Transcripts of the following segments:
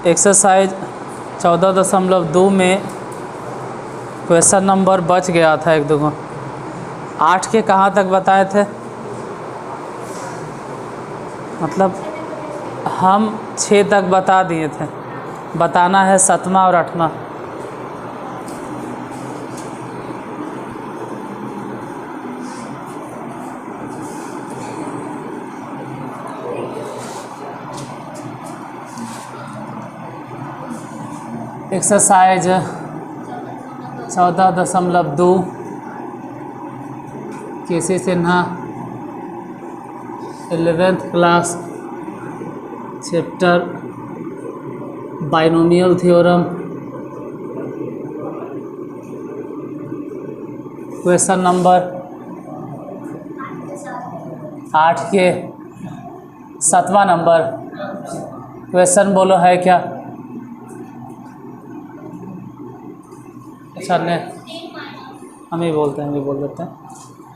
Exercise 14.2 में question number बच गया था एक दो 8 के कहाँ तक बताए थे, मतलब हम 6 तक बता दिए थे, बताना है 7वां और 8वां। Exercise 14.2 KC Sinha 11th class chapter binomial theorem. Question number 8 के 7वां नंबर क्वेश्चन बोलो है क्या? अच्छा ने हम ही बोलते हैं, हम ही बोल देते हैं।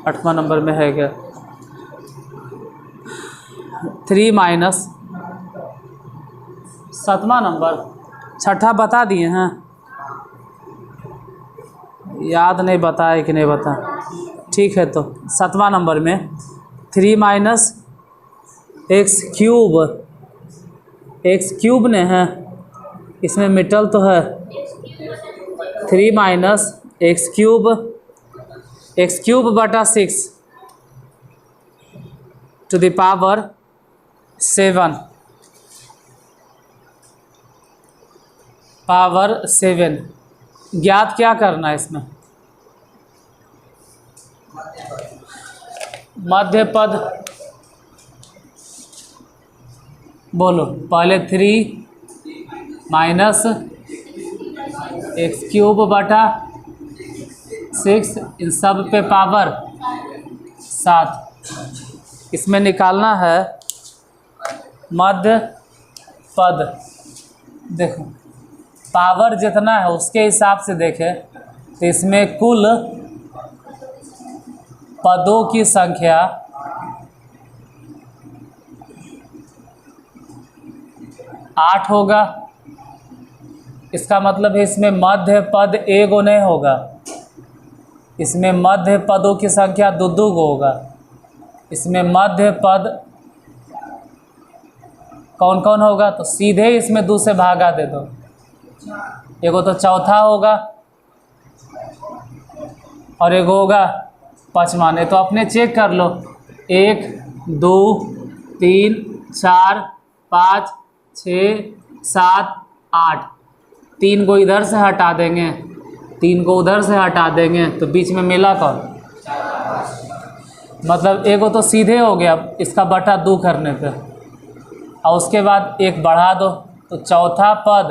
8वां नंबर में है क्या? 3 माइनस 7वां नंबर, 6ठा बता दिए हैं, याद नहीं बताए कि नहीं बता, ठीक है। तो 7वां नंबर में 3 माइनस एक्स क्यूब ने है, इसमें मिटल तो है 3 माइनस एक्स क्यूब बटा 6 टू द पावर 7 ज्ञात क्या करना है इसमें? मध्य पद बोलो। पहले 3 माइनस एक्स क्यूब बटा 6, इन सब पे पावर 7। इसमें निकालना है मध्य पद। देखो पावर जितना है उसके हिसाब से देखें तो इसमें कुल पदों की संख्या 8 होगा। इसका मतलब है इसमें मध्य पद एक गो नहीं होगा, इसमें मध्य पदों की संख्या दो गो होगा। इसमें मध्य पद कौन कौन होगा? तो सीधे इसमें 2 से भागा दे दो, एगो तो चौथा होगा और एगो होगा 5वां। नहीं तो अपने चेक कर लो, 1 2 3 4 5 6 7 8, 3 को इधर से हटा देंगे, 3 को उधर से हटा देंगे, तो बीच में मिला कौन? मतलब एगो तो सीधे हो गया इसका बटा 2 करने पे, और उसके बाद एक बढ़ा दो तो चौथा पद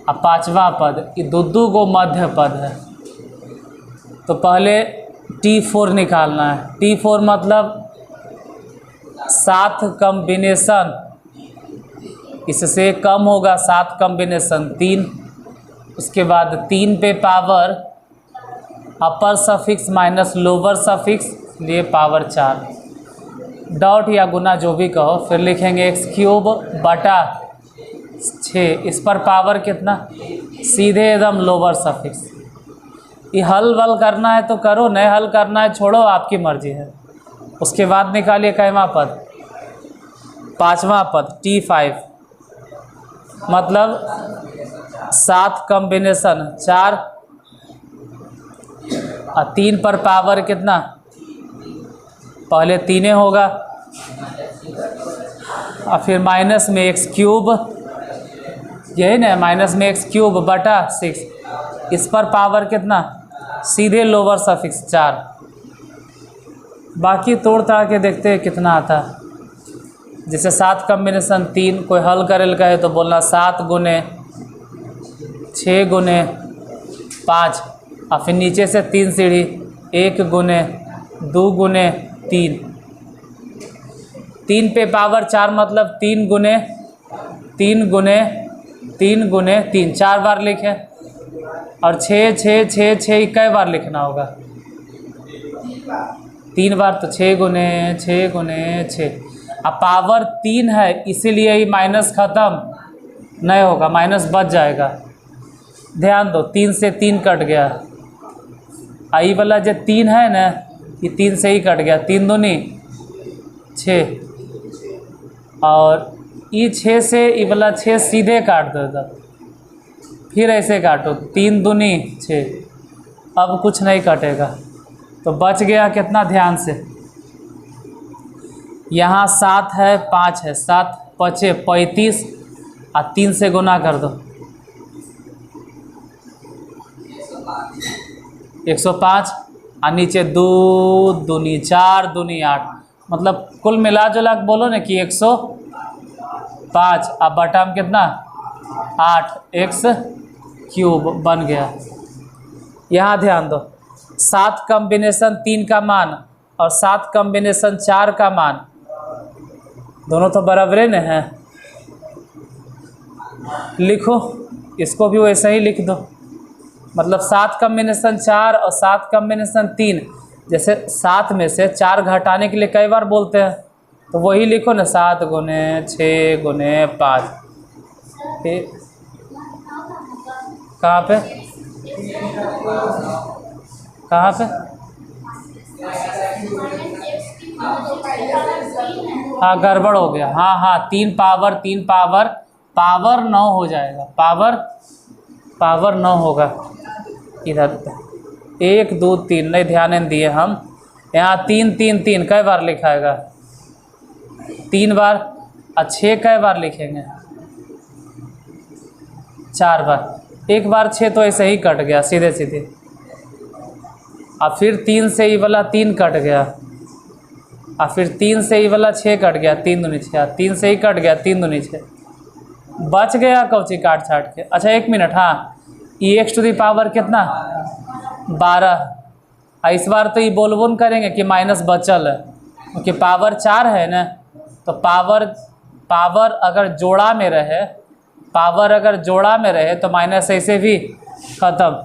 और 5वां पद, ये दो गो मध्य पद है। तो पहले T4 निकालना है। T4 मतलब 7 कॉम्बिनेशन, इससे कम होगा 7 कॉम्बिनेशन 3। उसके बाद 3 पे पावर अपर सफिक्स माइनस लोअर सफिक्स, लिए पावर 4, डॉट या गुना जो भी कहो। फिर लिखेंगे एक्स क्यूब बटा 6, इस पर पावर कितना? सीधे एकदम लोअर सफिक्स। ये हल वल करना है तो करो, नहीं हल करना है छोड़ो, आपकी मर्जी है। उसके बाद निकालिए कैमा पद? 5वां पद T5, मतलब 7 कॉम्बिनेशन 4 और 3 पर पावर कितना? पहले 3 होगा और फिर माइनस में एक्स क्यूब, यही ना, माइनस में एक्स क्यूब बटा 6, इस पर पावर कितना? सीधे लोअर सफिक्स 4। बाकी तोड़ ताड़ के देखते हैं कितना आता है। जैसे 7 कॉम्बिनेशन 3, कोई हल करेल कहे तो बोलना 7 गुने 6 गुने 5, और फिर नीचे से 3 सीढ़ी, 1 गुने 2 गुने 3, 3 पे पावर 4 मतलब 3 गुने 3 गुने 3 गुने 3, 4 बार लिखे। और 6 6 6 6 कई बार लिखना होगा? 3 बार, तो 6 गुने 6 गुने 6। अब पावर 3 है इसीलिए ही माइनस ख़त्म, नहीं होगा, माइनस बच जाएगा। ध्यान दो, 3 से 3 कट गया। आई वाला जो 3 है ना, ये 3 से ही कट गया। 3 दूनी 6, और ये 6 से ये वाला 6 सीधे काट देगा। फिर ऐसे काटो, 3 दूनी 6, अब कुछ नहीं कटेगा। तो बच गया कितना, ध्यान से। यहाँ 7 है, 5 है, 7 5 35, और 3 से गुना कर दो, 105, और नीचे 2 दूनी 4 दूनी 8, मतलब कुल मिला जुला के बोलो ना कि 105, अब बटा में कितना 8x क्यूब बन गया। यहाँ ध्यान दो, 7 कॉम्बिनेशन 3 का मान और 7 कॉम्बिनेशन 4 का मान दोनों तो बराबर न हैं। लिखो, इसको भी वैसे ही लिख दो। मतलब 7 कॉम्बिनेशन 4 और 7 कॉम्बिनेशन 3, जैसे 7 में से 4 घटाने के लिए कई बार बोलते हैं, तो वही लिखो ना, 7 गुने 6 गुने 5। कहाँ पे कहाँ पे? हाँ, गड़बड़ हो गया। हाँ हाँ, 3 पावर 3 पावर पावर 9 हो जाएगा। पावर 9 होगा। इधर 1 2 3 नहीं ध्यान दिए हम। यहाँ 3 3 3 कई बार लिखाएगा? 3 बार। और 6 कई बार लिखेंगे? 4 बार। एक बार 6 तो ऐसे ही कट गया सीधे सीधे। और फिर 3 से ये वाला 3 कट गया, और फिर 3 से ये वाला 6 कट गया, 3 दूनी 6, 3 से ही कट गया, 3 दूनी 6, बच गया कौची काट छाट के। अच्छा 1 मिनट, हाँ, ये x टू दी पावर कितना 12। इस बार तो ये बोलबोन करेंगे कि माइनस बचल है, क्योंकि पावर 4 है ना, तो पावर अगर जोड़ा में रहे, तो माइनस ऐसे भी खत्म।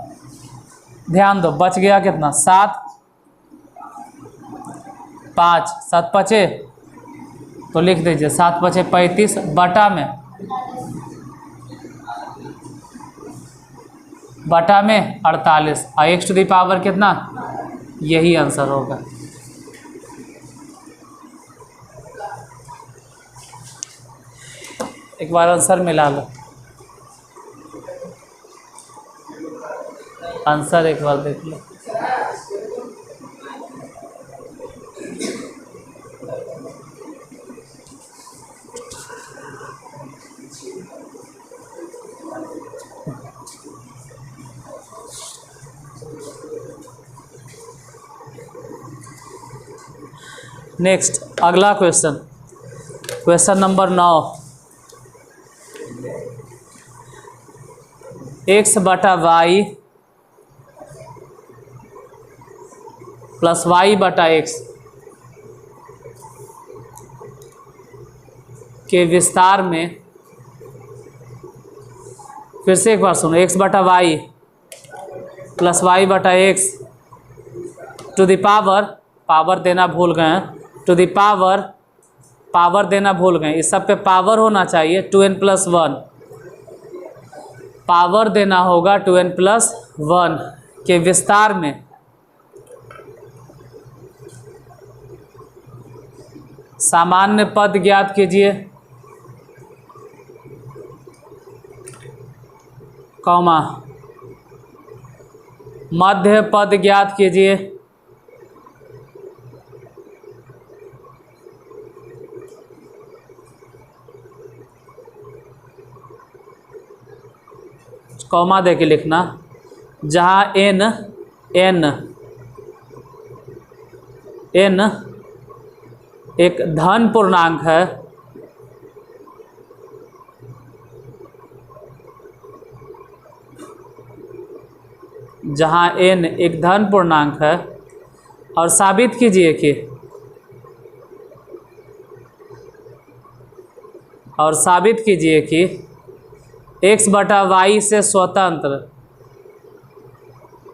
ध्यान दो, बच गया कितना 7 5 7 5, तो लिख दीजिए 7 5 35 बटा में 48, और x टू दी पावर कितना, यही आंसर होगा। एक बार आंसर मिला लो, आंसर एक बार देख लो। नेक्स्ट, अगला क्वेश्चन नंबर 9। x बटा वाई प्लस वाई बटा x के विस्तार में, फिर से एक बार सुनो, x बटा वाई प्लस वाई बटा x टू द पावर देना भूल गए हैं, टू द पावर देना भूल गए। इस सब पे पावर होना चाहिए, 2n+1 पावर देना होगा 2n+1 के विस्तार में सामान्य पद ज्ञात कीजिए, कॉमा मध्य पद ज्ञात कीजिए, कॉमा दे के लिखना, जहाँ n एक धन पूर्णांक है, जहाँ n एक धन पूर्णांक है, और साबित कीजिए कि x बटा वाई से स्वतंत्र,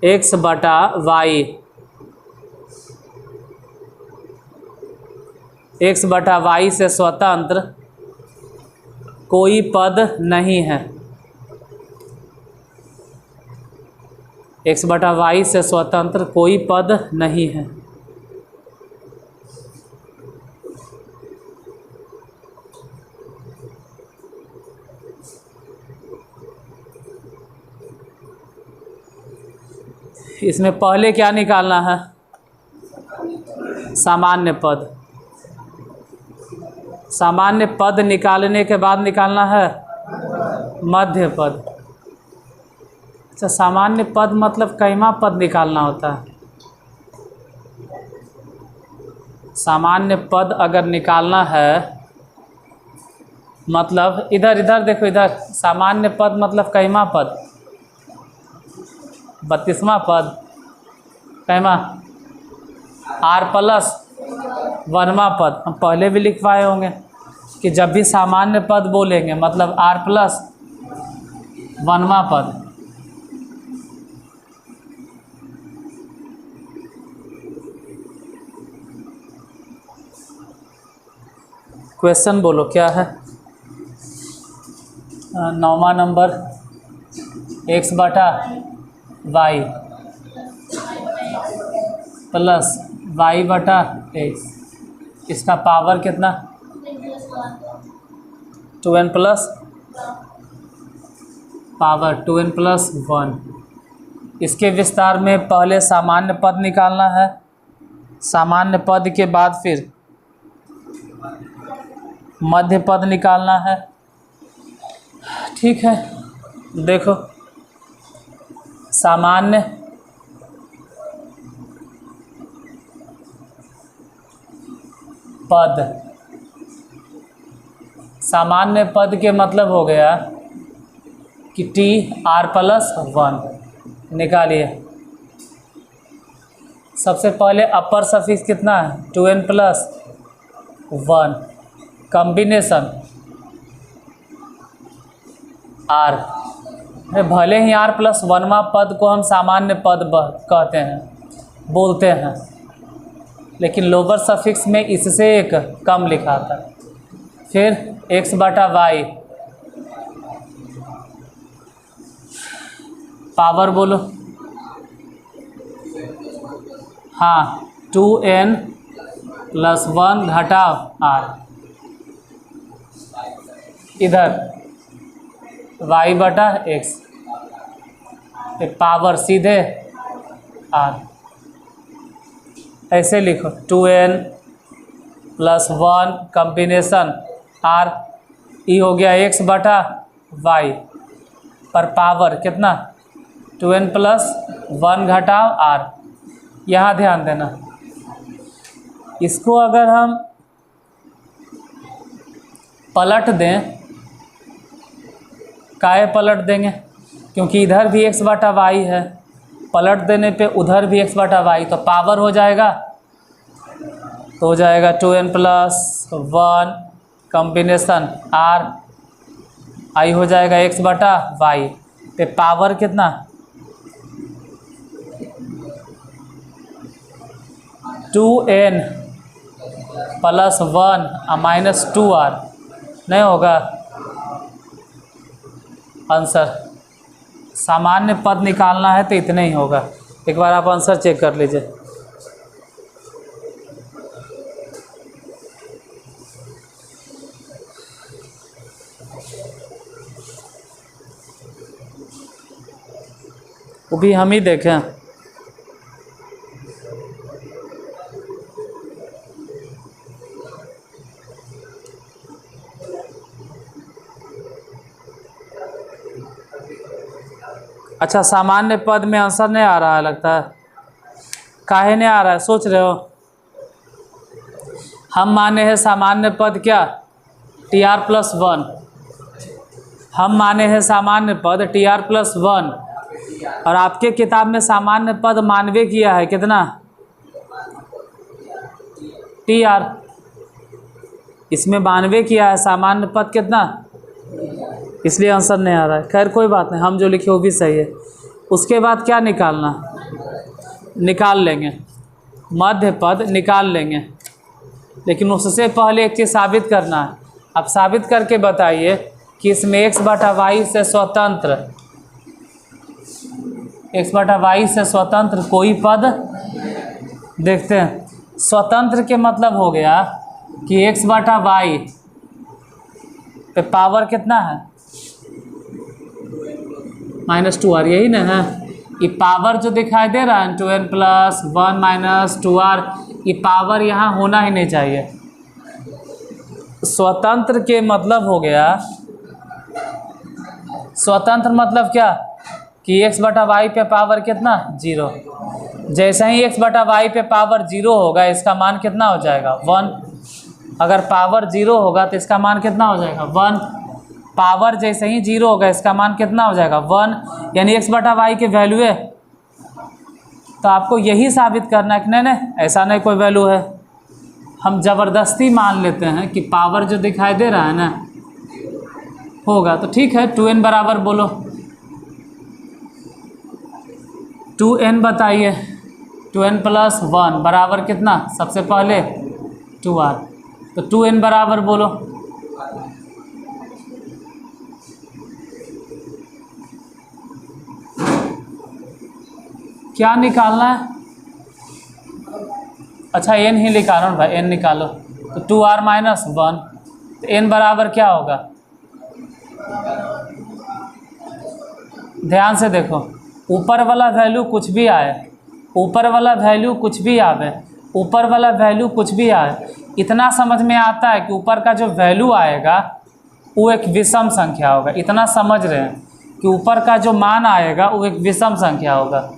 x बटा वाई से स्वतंत्र कोई पद नहीं है, x बटा वाई से स्वतंत्र कोई पद नहीं है। इसमें पहले क्या निकालना है? सामान्य पद। सामान्य पद निकालने के बाद निकालना है मध्य पद। अच्छा, सामान्य पद मतलब कैमा पद निकालना होता है। सामान्य पद अगर निकालना है मतलब इधर इधर देखो, इधर सामान्य पद मतलब कैमा पद, 32वां पद कैमा, आर प्लस 1वां पद। हम पहले भी लिखवाए होंगे कि जब भी सामान्य पद बोलेंगे मतलब आर प्लस 1वां पद। क्वेश्चन बोलो क्या है? 9वां नंबर, x बटा वाई प्लस वाई बटा एक्स, इसका पावर कितना? 2n plus power 2n plus 1। इसके विस्तार में पहले सामान्य पद निकालना है, सामान्य पद के बाद फिर मध्य पद निकालना है। ठीक है, देखो सामान्य पद, सामान्य पद के मतलब हो गया कि टी आर प्लस 1 निकालिए। सबसे पहले अपर सफिक्स कितना है? 2n plus 1 combination are. भले ही आर प्लस 1वां पद को हम सामान्य पद कहते हैं, बोलते हैं, लेकिन लोअर सफिक्स में इससे एक कम लिखा था। फिर x बटा वाई, पावर बोलो। हाँ, 2n प्लस 1 घटाव r, इधर y बटा x, पावर सीधे r। ऐसे लिखो 2n प्लस 1 कॉम्बिनेशन r, ई हो गया x बटा y पर पावर कितना? 2n प्लस 1 घटाव r। यहाँ ध्यान देना, इसको अगर हम पलट दें, काहे पलट देंगे? क्योंकि इधर भी x बटा वाई है, पलट देने पे उधर भी x बटा वाई, तो पावर हो जाएगा, तो हो जाएगा 2n प्लस 1 कॉम्बिनेशन r, आई हो जाएगा x बटा वाई पे पावर कितना? 2n plus 1 minus 2r। नहीं होगा आंसर। सामान्य पद निकालना है तो इतना ही होगा। एक बार आप आंसर चेक कर लीजिए। वो भी हम ही देखें। अच्छा, सामान्य पद में आंसर नहीं आ रहा है लगता है। काहे नहीं आ रहा है सोच रहे हो? हम माने हैं सामान्य पद क्या? TR plus 1। हम माने हैं सामान्य पद TR प्लस 1, और आपके किताब में सामान्य पद मानवे किया है कितना? TR। इसमें मानवे किया है सामान्य पद कितना, इसलिए आंसर नहीं आ रहा है। खैर कोई बात नहीं, हम जो लिखे वो भी सही है। उसके बाद क्या निकालना? निकाल लेंगे मध्य पद, निकाल लेंगे, लेकिन उससे पहले एक चीज़ साबित करना है। अब साबित करके बताइए कि इसमें x बटा वाई से स्वतंत्र कोई पद, देखते हैं स्वतंत्र के मतलब हो गया कि x बटा वाई पे पावर कितना है -2r, यही ना है। ये पावर जो दिखाई दे रहा है 2n प्लस 1 माइनस 2r, ये पावर यहाँ होना ही नहीं चाहिए। स्वतंत्र के मतलब हो गया, स्वतंत्र मतलब क्या कि x बटा वाई पे पावर कितना 0। जैसे ही x बटा वाई पे पावर 0 होगा इसका मान कितना हो जाएगा 1। अगर पावर 0 होगा तो इसका मान कितना हो जाएगा 1। पावर जैसे ही 0 होगा इसका मान कितना हो जाएगा 1, यानी x बटा वाई की वैल्यू है। तो आपको यही साबित करना है कि नहीं ऐसा नहीं कोई वैल्यू है। हम ज़बरदस्ती मान लेते हैं कि पावर जो दिखाई दे रहा है ना होगा, तो ठीक है 2n बराबर बोलो 2n बताइए। 2n प्लस 1 बराबर कितना, सबसे पहले 2r, तो 2n बराबर बोलो क्या निकालना है। अच्छा n ही निकालो ना भाई, n निकालो तो 2r माइनस 1, तो n बराबर क्या होगा, ध्यान से देखो ऊपर वाला वैल्यू कुछ भी आए, ऊपर वाला वैल्यू कुछ भी आवे, ऊपर वाला वैल्यू कुछ भी आए, इतना समझ में आता है कि ऊपर का जो वैल्यू आएगा वो एक विषम संख्या होगा। इतना समझ रहे हैं कि ऊपर का जो मान आएगा वो एक विषम संख्या होगा,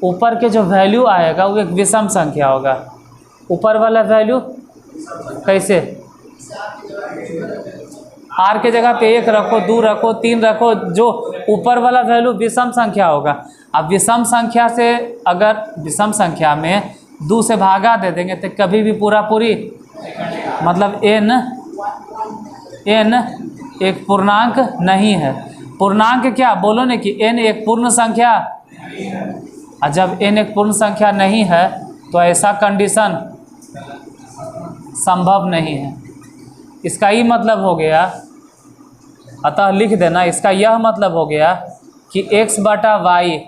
ऊपर के जो वैल्यू आएगा वो एक विषम संख्या होगा। ऊपर वाला वैल्यू कैसे, r के जगह पे 1 रखो, 2 रखो, 3 रखो, जो ऊपर वाला वैल्यू विषम संख्या होगा। अब विषम संख्या से, अगर विषम संख्या में 2 से भागा दे देंगे तो कभी भी पूरा पूरी, मतलब n एक पूर्णांक नहीं है। पूर्णांक क्या बोलो ने कि n एक पूर्ण संख्या, और जब n एक पूर्ण संख्या नहीं है तो ऐसा कंडीशन संभव नहीं है। इसका ही मतलब हो गया, अतः लिख देना, इसका यह मतलब हो गया कि x बटा वाई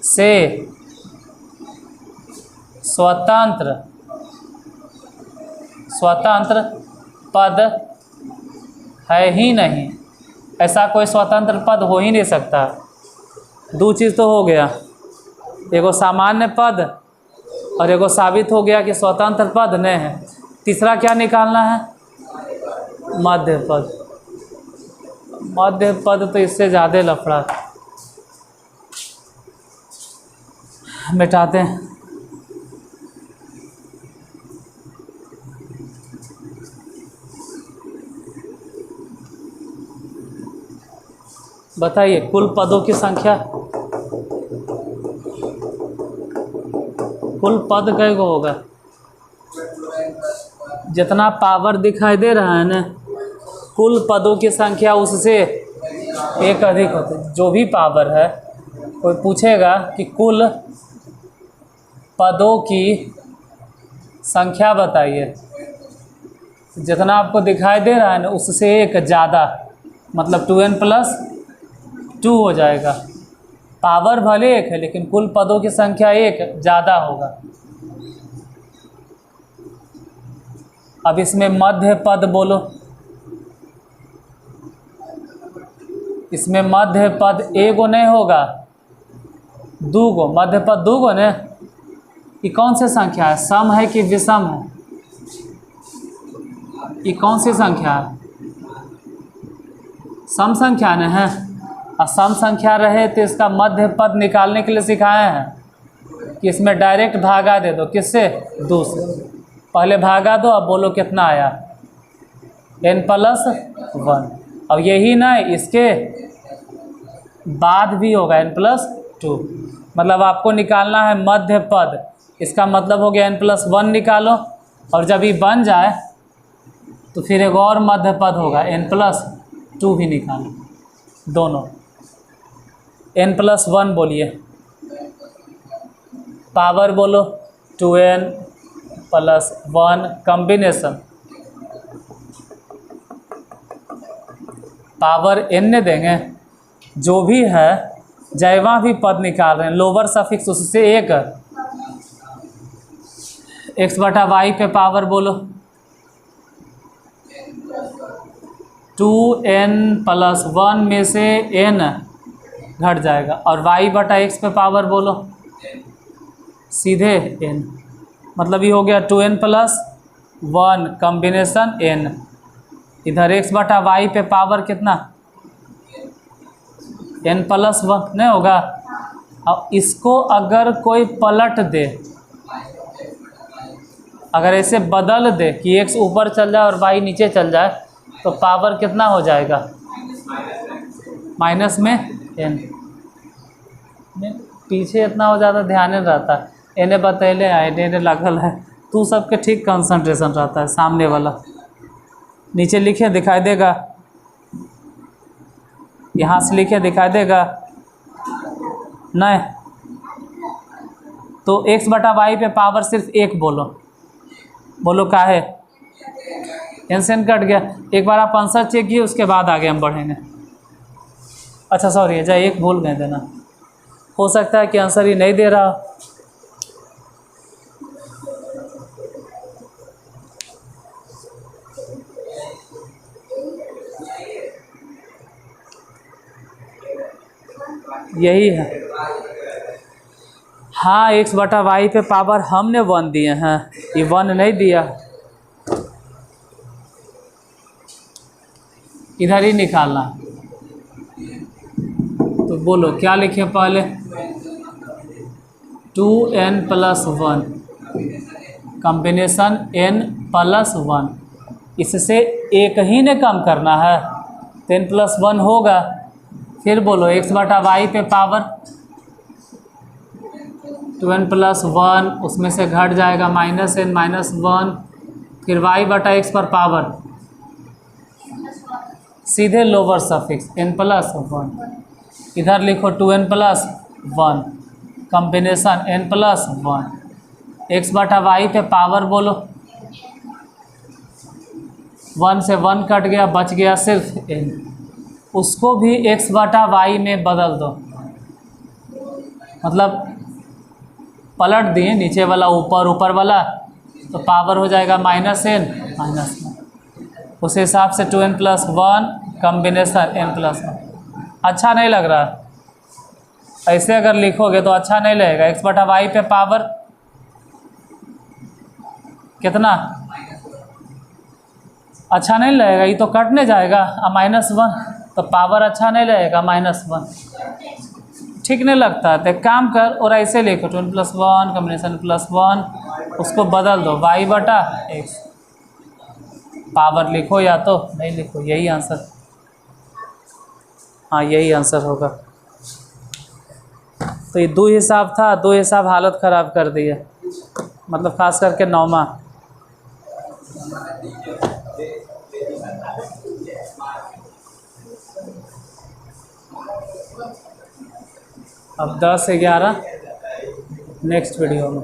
से स्वतंत्र पद है ही नहीं। ऐसा कोई स्वतंत्र पद हो ही नहीं सकता। दो चीज़ तो हो गया, एगो सामान्य पद और एगो साबित हो गया कि स्वतंत्र पद नहीं है। तीसरा क्या निकालना है, मध्य पद। मध्य पद तो इससे ज़्यादा लफड़ा, मिटाते हैं। बताइए कुल पदों की संख्या, कुल पद कई को होगा, जितना पावर दिखाई दे रहा है ना, कुल पदों की संख्या उससे एक अधिक होती है। जो भी पावर है, कोई पूछेगा कि कुल पदों की संख्या बताइए, जितना आपको दिखाई दे रहा है ना उससे एक ज़्यादा, मतलब 2n प्लस 2 हो जाएगा। पावर भले एक है लेकिन कुल पदों की संख्या एक ज़्यादा होगा। अब इसमें मध्य पद बोलो, इसमें मध्य पद एगो नहीं होगा, दूगो मध्य पद, दूगो ने। ये कौन सी संख्या है, सम है कि विषम है, ये कौन सी संख्या है, सम संख्या न है। और सम संख्या रहे तो इसका मध्य पद निकालने के लिए सिखाए हैं कि इसमें डायरेक्ट भागा दे दो, किससे, 2 से। पहले भागा दो, अब बोलो कितना आया, n प्लस 1। अब यही ना, इसके बाद भी होगा n प्लस 2, मतलब आपको निकालना है मध्य पद। इसका मतलब हो गया n प्लस 1 निकालो, और जब ये बन जाए तो फिर एक और मध्य पद होगा n प्लस 2 भी निकालो, दोनों। n प्लस 1 बोलिए, पावर बोलो 2n plus 1 combination power n देंगे, जो भी है जैवा भी पद निकाल रहे हैं, लोअर सफिक्स उससे एक x बटा वाई पे पावर बोलो 2n+1 में से n घट जाएगा, और y बटा x पे पावर बोलो सीधे n, मतलब ये हो गया 2n+1 कॉम्बिनेशन n। इधर x बटा वाई पे पावर कितना n+1 नहीं होगा। अब इसको अगर कोई पलट दे, अगर ऐसे बदल दे कि x ऊपर चल जाए और y नीचे चल जाए, तो पावर कितना हो जाएगा माइनस में n। पीछे इतना हो ज़्यादा ध्यान नहीं रहता, इन्हें बतैले आए इन्हें लगल है, तू सबके ठीक कंसंट्रेशन रहता है। सामने वाला नीचे लिखे दिखाई देगा, यहाँ से लिखे दिखाई देगा नहीं, तो x बटा वाई पे पावर सिर्फ एक बोलो, बोलो का है n कट गया। एक बार आप आंसर चेक किए, उसके बाद आगे हम बढ़ेंगे। अच्छा सॉरी जा एक भूल गए देना, हो सकता है कि आंसर ही नहीं दे रहा। यही है, हाँ x बटा वाई पे पावर हमने 1 दिए हैं, ये 1 नहीं दिया, इधर ही निकालना। तो बोलो क्या लिखे पहले 2n+1 कॉम्बिनेशन n+1, इससे एक ही ने कम करना है तो n+1 होगा। फिर बोलो x बटा वाई पे पावर 2n+1, उसमें से घट जाएगा -n-1, फिर y बटा x पर पावर सीधे लोअर सफिक्स n+1, इधर लिखो 2n+1 कॉम्बिनेशन n+1, x बटा वाई पे पावर बोलो 1 से 1 कट गया, बच गया सिर्फ n, उसको भी x बटा वाई में बदल दो, मतलब पलट दिए नीचे वाला ऊपर, ऊपर वाला, तो पावर हो जाएगा -n-1। उस हिसाब से 2n+1 कॉम्बिनेशन n+1। अच्छा नहीं लग रहा, ऐसे अगर लिखोगे तो अच्छा नहीं लगेगा। x बटा वाई पे पावर कितना, अच्छा नहीं लगेगा, ये तो कटने जाएगा -1, तो पावर अच्छा नहीं लगेगा -1, ठीक नहीं लगता। तो एक काम कर और ऐसे लिखो 2n+1 कॉम्बिनेशन +1, उसको बदल दो y बटा x, पावर लिखो या तो नहीं लिखो, यही आंसर, हाँ यही आंसर होगा। तो ये 2 हिसाब था, 2 हिसाब हालत ख़राब कर दिया, मतलब खास करके 9वां। अब 10 से 11 नेक्स्ट वीडियो में।